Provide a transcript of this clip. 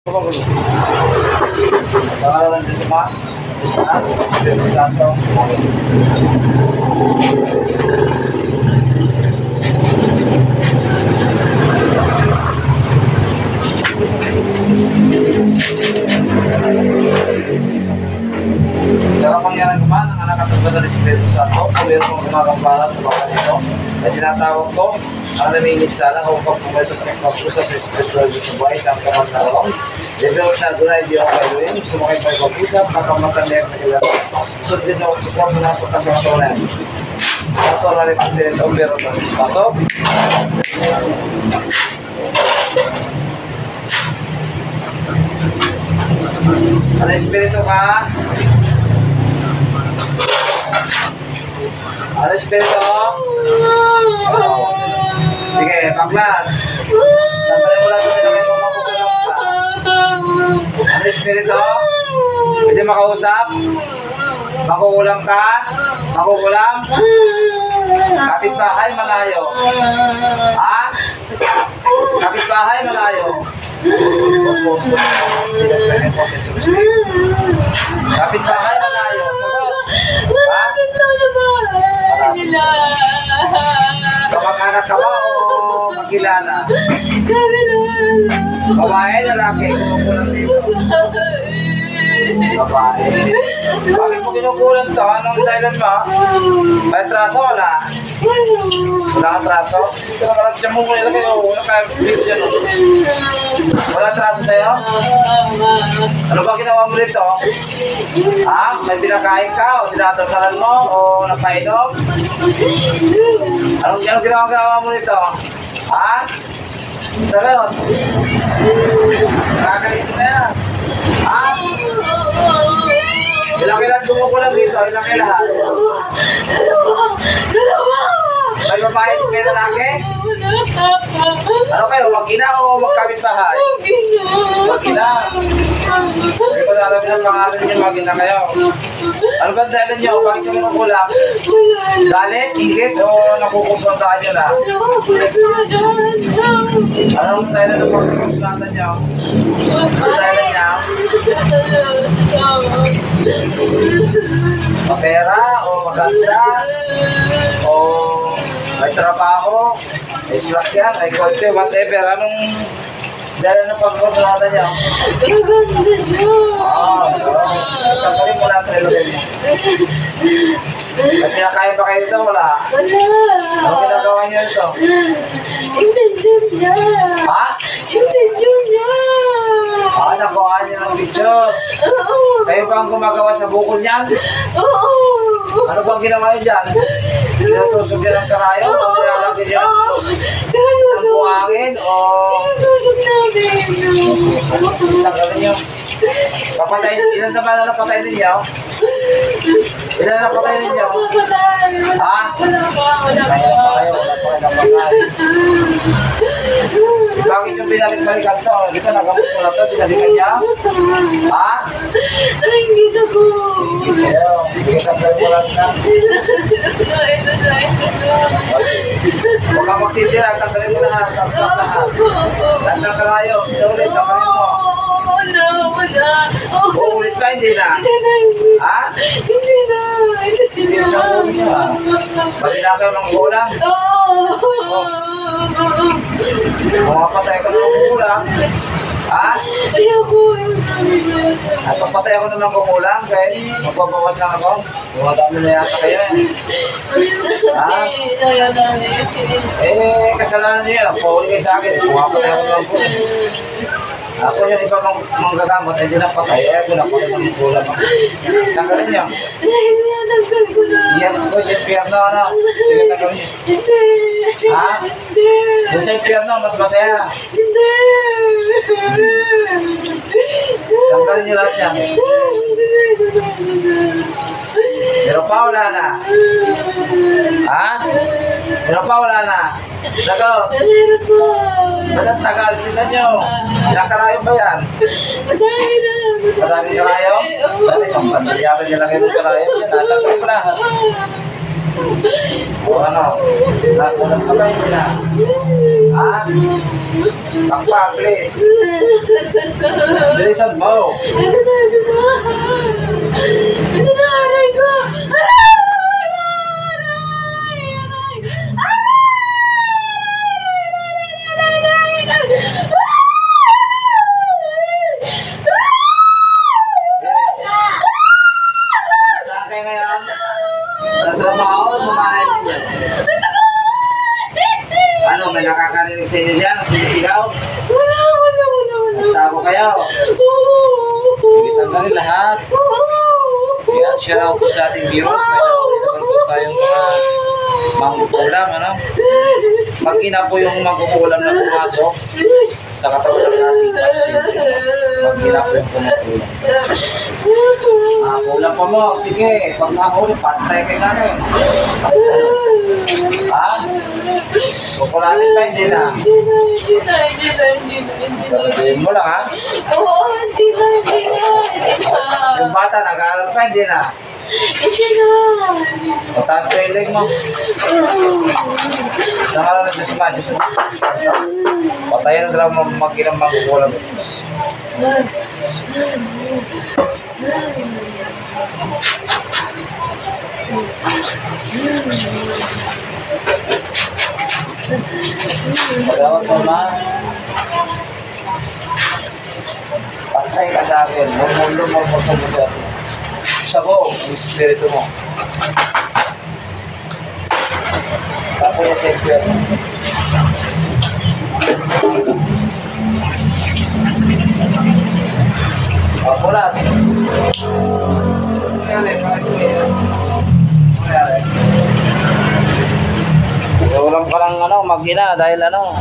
Pangalan ng Diyos Ama, Diyos Anak, Espiritu Santo. Sa kapangyarihan naman ang anak at ang Espiritu Santo, meron kong gumagampala sa bawat ito na tinatawag ko ang namingit sana upang pumayos sa pagpapusap sa spiritual sa buhay sa kamang narong. Debel na gulay di ako kaluin, sumakay pa ipag-usap, nakamatandek na kailangan. Sundin na support na sa kasangatunan. Ito na rin pagdilin o meron na pasok. Ano espiritu ka? Ano espiritu? Sige, paklas. Tanggalin mo lang sa tinagay mo makukulong ka. Ano espiritu? Pwede makausap? Makukulang ka? Makukulang? Kapitbahay malayo. Ha? Kapitbahay malayo. Kapitbahay malayo. Malapit lang sa bahay nila. Kamag-anak ka ba o makilala? Kakilala. Babae, lalaki, kumukulang dito. Babae. Bakit mo kinukulang to? Anong dahilan mo? May traso, wala? Wala kang traso? Ito naman ang tiyan mo kung ilagay o wala kaya dito dyan. Wala traso sa'yo? Ano ba ginawa mo dito? Ha? May pinakain ka o dinadasalan mo o napainom? Anong ginawa mo dito? Ha? Talaga? Kakalit na yan. Ha? Ilang dumukulang dito? Ilang lahat? Dalawa. May babae may lalaki? Ano kayo? Mag-ina o magkapit-bahay? Mag-ina. Hindi ko na alam yung pangalan niyo, mag-ina kayo. Ano ba dahilan niyo? Bakit yung kinukulang? Galit? Ingit? O nakukusuntaan niyo na? Anong dahilan ng pagkukusunatan niyo? Anong dahilan niya? Mapera? O maganda? O may trabaho? May sasakyan? May kotse? Whatever? Anong dahilan ng pagkukusunatan niyo? Maganda siya. Tanggalin mo lahat ng ilagay mo. At pinakain ba kayo ito? Wala. Wala. Ano ginagawa niyo ito? Intention niya. Ha? Intention niya. Nakuha niyo ng picture. Oo. Kayo ba ang gumagawa sa bukol niyan? Oo. Ano bang ginawa niyo dyan? Tinutusok niyo ng karayo? O nilalagay niyo ng buhangin? O Tinutusok namin. tanggalin niyo? Papatay, ilan naman na napatay ninyo? Ilan na napatay ninyo? Ha? Wala pa. Wala pa kayo napatay. Bakit yung binalik-balikan to? Dito nagamot mo na to, binalikan niya? Ha? Ay, hindi na ko. Sige, tanggalin mo lang na. Huwag kang magtitira, tanggalin mo lahat. Tanggalin karayo, ito ulit, tanggalin mo. Wala. Uulit pa, hindi na. Ha? Hindi na. Hindi na sa ulit niya. Pati na kayo ng ulang. Mga patay ko ng ulang. Ha? Ayoko. At pagpatay ako naman kumulang, kaya magbabawas lang ako. Mga dami na yata kayo eh. Ha? Kasalanan niyo yan. Pauli kayo sa akin. Pumapatay ako ng ulang. Ako yung iba manggagamot, hindi na patay. Ako na patay ng ulang. Tanggalin niyo. Hindi na tanggal ko na. Iyan ko sa impyerno, ano? Sige, tanggalin niyo. Hindi. Ha? Hindi. Doon sa impyerno, mas masaya. Hindi. Tanggalin niyo lahat yan. Pero pa wala na. Ha? Pero pa wala na. Sagot. Meron po. Ba't tagal? Tignan nyo. Ilang karayo ba yan? Madami na. Maraming karayo? Dati isang pandal yata nilagay mo karayo. Yan, natanggal ko lahat. O ano? Nakulang ka ba yun na? Ha? Pakpak, please. Bilisan mo. Ito na, ito na. Ito na, aray ko. Nasaan kayo ngayon? Nagtrabaho o sumahay ninyo? Ano, may nakakarinig sa inyo dyan? Sumisigaw? Wala. Tago kayo? Sige, tanggalin lahat. Yan, shout out po sa ating viewers. May nauli naman po tayong mga mangkukulam, ano? Pag-ina po yung mangkukulam na pumasok sa katawan ng ating pasyente. Pag-ina po yung pumukulam. Kulam pa mo. Sige, pag nahuli, pantay kayo sa akin. Ha? Kukulamin pa, hindi na. Hindi na. Sabihin mo lang, ha? Oo, hindi na. Yung bata, nag-aaral pa, hindi na. Hindi na. Mataas ko yung leg mo. Saan ka lang nag-dispatch? Patayin na lang mag-inang mangkukulam. Pagawat mo na. Pantay ka sa akin. Murmur mo sa akin. Sa ko, ang espiritu mo. Tapos yung sentry. Pakulat. Ulam ka lang ano, mag-ina dahil ano,